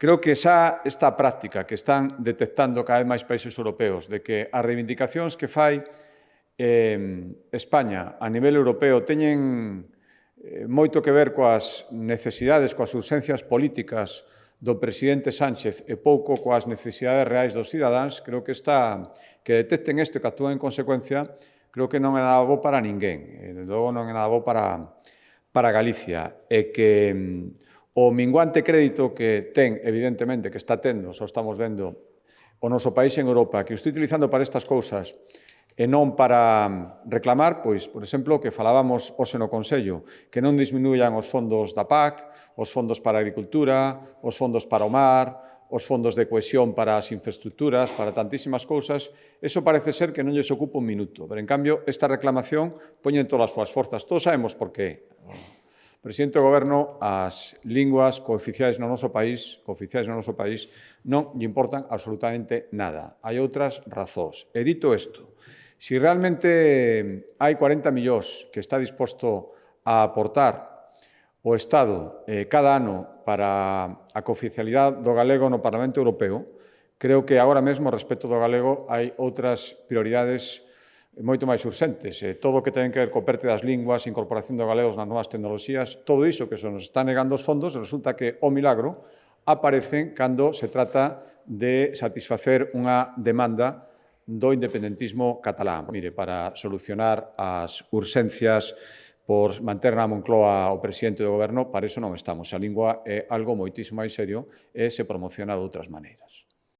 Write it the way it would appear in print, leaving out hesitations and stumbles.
Creo que xa esta práctica que están detectando cada vez máis países europeos de que as reivindicacións que fai España a nivel europeo teñen moito que ver coas necesidades, coas urxencias políticas do presidente Sánchez e pouco coas necesidades reais dos cidadáns, creo que detecten isto e que actúen en consecuencia, creo que non é nada bo para ninguén. Desde logo non é nada bo para Galicia. E que o minguante crédito que ten, evidentemente, que está tendo, só estamos vendo o noso país en Europa, que o está utilizando para estas cousas e non para reclamar, pois, por exemplo, que falábamos hoxe no Consello, que non disminuyan os fondos da PAC, os fondos para a agricultura, os fondos para o mar, os fondos de cohesión para as infraestructuras, para tantísimas cousas, eso parece ser que non lles ocupa un minuto. Pero, en cambio, esta reclamación poñen todas as súas forzas. Todos sabemos por qué. O presidente do Goberno, as linguas cooficiais no noso país, non lle importan absolutamente nada. Hai outras razóns. E dito isto, se realmente hai 40 millóns que está disposto a aportar o Estado cada ano para a cooficialidade do galego no Parlamento Europeo, creo que agora mesmo, respecto do galego, hai outras prioridades moito máis urxentes. Todo o que ten que ver co perte das linguas, incorporación dos galegos nas novas tecnoloxías, todo iso que se nos está negando os fondos, resulta que, o milagro, aparecen cando se trata de satisfacer unha demanda do independentismo catalán. Mire, para solucionar as urxencias por manter na Moncloa o presidente do Goberno, para iso non estamos. A lingua é algo moitísimo máis serio e se promociona de outras maneiras.